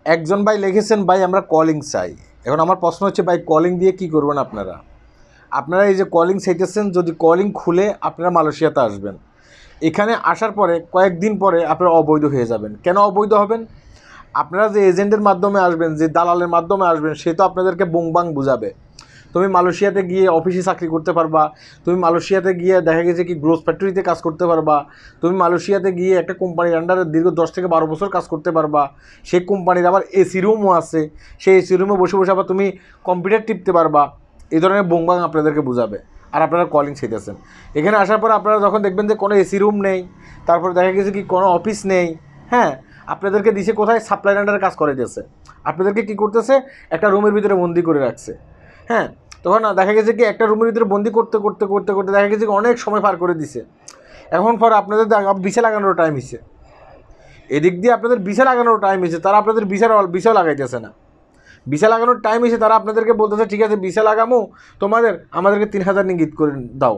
একজন ভাই লিখেছেন, ভাই আমরা কলিং চাই। এখন আমার প্রশ্ন হচ্ছে, ভাই কলিং দিয়ে কি করবেন আপনারা? আপনারা এই যে কলিং চাইতেছেন, যদি কলিং খুলে আপনারা মালয়েশিয়াতে আসবেন, এখানে আসার পরে কয়েকদিন পরে আপনারা অবৈধ হয়ে যাবেন। কেন অবৈধ হবেন? আপনারা যে এজেন্টের মাধ্যমে আসবেন, যে দালালের মাধ্যমে আসবেন, সে তো আপনাদেরকে বুংবাং বুঝাবে, তুমি মালয়েশিয়াতে গিয়ে অফিসে চাকরি করতে পারবা, তুমি মালয়েশিয়াতে গিয়ে দেখা গেছে কি গ্রোস ফ্যাক্টরিতে কাজ করতে পারবা, তুমি মালয়েশিয়াতে গিয়ে একটা কোম্পানির আন্ডারে দীর্ঘ 10 থেকে 12 বছর কাজ করতে পারবা, সেই কোম্পানির আবার এসি রুমও আছে, সেই এসি রুমে বসে বসে আবার তুমি কম্পিউটার টিপতে পারবা। এই ধরনের বুংবাং আপনাদেরকে বুঝাবে, আর আপনারা কলিং চাইতেছেন। এখানে আসার পর আপনারা যখন দেখবেন যে কোনো এসি রুম নেই, তারপরে দেখা গেছে কি কোনো অফিস নেই, হ্যাঁ, আপনাদেরকে দিছে কোথায়? সাপ্লাই আন্ডারে কাজ করে দিয়েছে, আপনাদেরকে কী করতেছে? একটা রুমের ভিতরে বন্দি করে রাখছে, হ্যাঁ। তখন দেখা গেছে কি একটা রুমের ভিতরে বন্দি করতে করতে করতে করতে দেখা গেছে কি অনেক সময় পার করে দিছে। এখন পর আপনাদের ভিসা লাগানোর টাইম হয়েছে, এদিক দিয়ে আপনাদের ভিসা লাগানোর টাইম হয়েছে, তারা আপনাদের ভিসা লাগাইতেছে না। ভিসা লাগানোর টাইম এসে তারা আপনাদেরকে বলতেছে, ঠিক আছে ভিসা লাগামো তোমাদের, আমাদেরকে 3000 রিঙ্গিত করে দাও।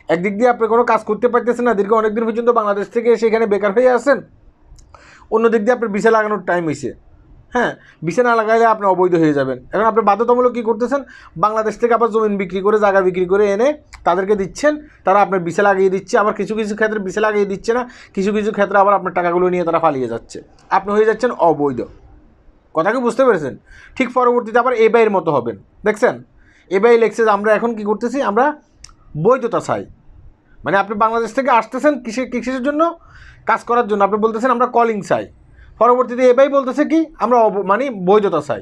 একদিক দিয়ে আপনি কোনো কাজ করতে পারতেছেন না, দীর্ঘ অনেক দিন পর্যন্ত বাংলাদেশ থেকে এসে এখানে বেকার হয়ে আসেন। অন্যদিক দিয়ে আপনার ভিসা লাগানোর টাইম হয়েছে, হ্যাঁ, ভিসা না লাগাইলে আপনি অবৈধ হয়ে যাবেন। এখন আপনি বাধ্যতামূলক কী করতেছেন? বাংলাদেশ থেকে আবার জমিন বিক্রি করে, জায়গা বিক্রি করে এনে তাদেরকে দিচ্ছেন, তারা আপনার ভিসা লাগিয়ে দিচ্ছে। আবার কিছু কিছু ক্ষেত্রে ভিসা লাগিয়ে দিচ্ছে না, কিছু কিছু ক্ষেত্রে আবার আপনার টাকাগুলো নিয়ে তারা পালিয়ে যাচ্ছে, আপনি হয়ে যাচ্ছেন অবৈধ। কথা কি বুঝতে পেরেছেন? ঠিক পরবর্তীতে আবার এবাইয়ের মতো হবেন। দেখছেন, এবাই লেখছে যে আমরা এখন কি করতেছি, আমরা বৈধতা চাই। মানে আপনি বাংলাদেশ থেকে আসতেছেন কিসের জন্য? কাজ করার জন্য। আপনি বলতেছেন আমরা কলিং চাই, পরবর্তীতে এবাই বলতেছে কি আমরা মানে বৈধতা চাই।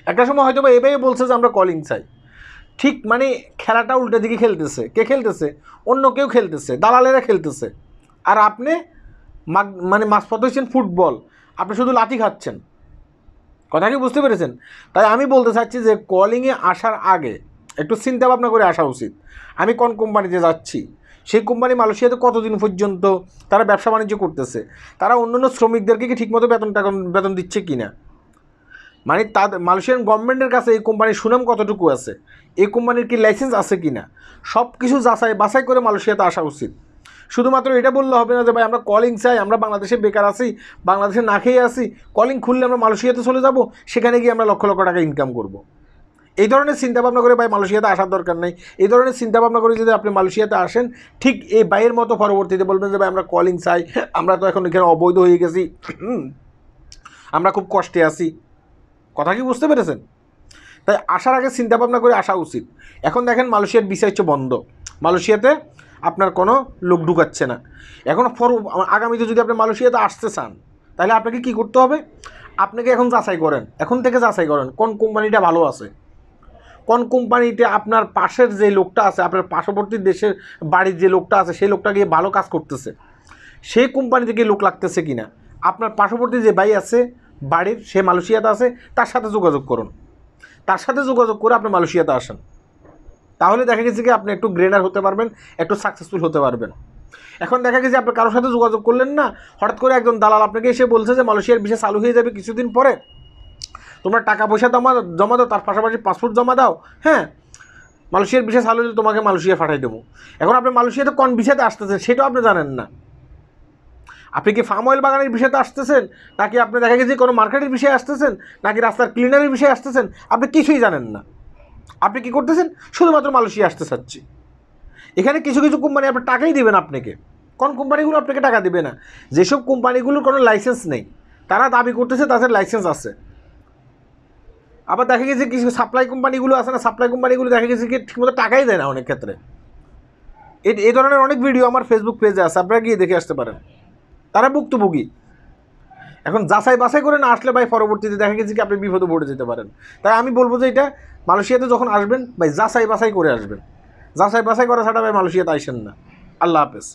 একটা সময় হয়তো বা এবাই বলছে যে আমরা কলিং চাই। ঠিক মানে খেলাটা উল্টো দিকে খেলতেছে। কে খেলতেছে? অন্য কেউ খেলতেছে, দালালেরা খেলতেছে। আর আপনি মানে মাঝপথ হচ্ছেন ফুটবল, আপনি শুধু লাঠি খাচ্ছেন। কথা কি বুঝতে পেরেছেন? তাই আমি বলতে চাচ্ছি যে কলিংয়ে আসার আগে একটু চিন্তা ভাবনা করে আসা উচিত। আমি কোন কোম্পানিতে যাচ্ছি, সেই কোম্পানি মালয়েশিয়াতে কতদিন পর্যন্ত তারা ব্যবসা বাণিজ্য করতেছে, তারা অন্যান্য শ্রমিকদেরকে কি ঠিকমতো বেতন দিচ্ছে কি না, মানে তাদের মালয়েশিয়ান গভর্নমেন্টের কাছে এই কোম্পানির সুনাম কতটুকু আছে, এই কোম্পানির কি লাইসেন্স আছে কি না, সব কিছু বাছাই করে মালয়েশিয়াতে আসা উচিত। শুধুমাত্র এটা বললে হবে না যে ভাই আমরা কলিং চাই, আমরা বাংলাদেশে বেকার আছি, বাংলাদেশে না খেয়ে আসি, কলিং খুললে আমরা মালয়েশিয়াতে চলে যাব, সেখানে গিয়ে আমরা লক্ষ লক্ষ টাকা ইনকাম করব। এই ধরনের চিন্তাভাবনা করে ভাই মালয়েশিয়াতে আসার দরকার নেই। এই ধরনের চিন্তাভাবনা করে যদি আপনি মালয়েশিয়াতে আসেন, ঠিক এই বাইয়ের মতো পরবর্তীতে বলবেন যে ভাই আমরা কলিং চাই, আমরা তো এখন এখানে অবৈধ হয়ে গেছি, আমরা খুব কষ্টে আছি। কথা কি বুঝতে পেরেছেন? তাই আসার আগে চিন্তাভাবনা করে আসা উচিত। এখন দেখেন মালয়েশিয়ার ভিসা হচ্ছে বন্ধ, মালয়েশিয়াতে আপনার কোনো লোক ঢুকাচ্ছে না। এখন আগামীতে যদি আপনি মালয়েশিয়াতে আসতে চান, তাহলে আপনাকে কী করতে হবে? আপনাকে এখন যাচাই করেন, এখন থেকে যাচাই করেন কোন কোম্পানিটা ভালো আছে, কোন কোম্পানিতে আপনার পাশের যে লোকটা আছে, আপনার পার্শ্ববর্তী দেশের বাড়ির যে লোকটা আছে, সেই লোকটা গিয়ে ভালো কাজ করতেছে, সেই কোম্পানি থেকে লোক লাগতেছে কিনা। আপনার পার্শ্ববর্তী যে ভাই আছে বাড়ির, সে মালয়েশিয়াতে আছে, তার সাথে যোগাযোগ করুন, তার সাথে যোগাযোগ করে আপনি মালয়েশিয়াতে আসেন। তাহলে দেখা গেছে কি আপনি একটু গ্রেনার হতে পারবেন, একটু সাকসেসফুল হতে পারবেন। এখন দেখা গেছে আপনি কারোর সাথে যোগাযোগ করলেন না, হঠাৎ করে একজন দালাল আপনাকে এসে বলছে যে মালয়েশিয়ার ভিসা চালু হয়ে যাবে কিছুদিন পরে, তোমরা টাকা পয়সা জমা দাও, তার পাশাপাশি পাসপোর্ট জমা দাও, হ্যাঁ, মালয়েশিয়ার ভিসা চালু হলে তোমাকে মালয়েশিয়া পাঠাই দেবো। এখন আপনি মালয়েশিয়াতে কোন ভিসাতে আসতেছেন সেটাও আপনি জানেন না। আপনি কি ফার্ম অয়েল বাগানের বিষয়তে আসতেছেন, নাকি আপনি দেখা গেছে কোনো মার্কেটের বিষয়ে আসতেছেন, নাকি রাস্তার ক্লিনারের বিষয়ে আসতেছেন, আপনি কিছুই জানেন না। আপনি কি করতেছেন? শুধুমাত্র মালয়েশিয়া আসতে চাচ্ছি। এখানে কিছু কিছু কোম্পানি আপনার টাকাই দেবেন আপনাকে, কোন কোম্পানিগুলো আপনাকে টাকা দেবে না? যেসব কোম্পানিগুলোর কোনো লাইসেন্স নেই, তারা দাবি করতেছে তাদের লাইসেন্স আছে। আবার দেখা গেছে কিছু সাপ্লাই কোম্পানিগুলো আছে না, সাপ্লাই কোম্পানিগুলো দেখা গেছে কি ঠিকমতো টাকাই দেয় না অনেক ক্ষেত্রে। এই ধরনের অনেক ভিডিও আমার ফেসবুক পেজে আছে, আপনারা গিয়ে দেখে আসতে পারেন। তারা ভুক্তভোগী। এখন যাচাই বাছাই করে না আসলে ভাই পরবর্তীতে দেখা গেছে কি আপনি বিপদে পড়ে যেতে পারেন। তাই আমি বলবো যে এটা মালয়েশিয়াতে যখন আসবেন ভাই যাচাই বাছাই করে আসবেন, যাচাই বাছাই করা ছাড়া ভাই মালয়েশিয়াতে আসেন না। আল্লাহ হাফেজ।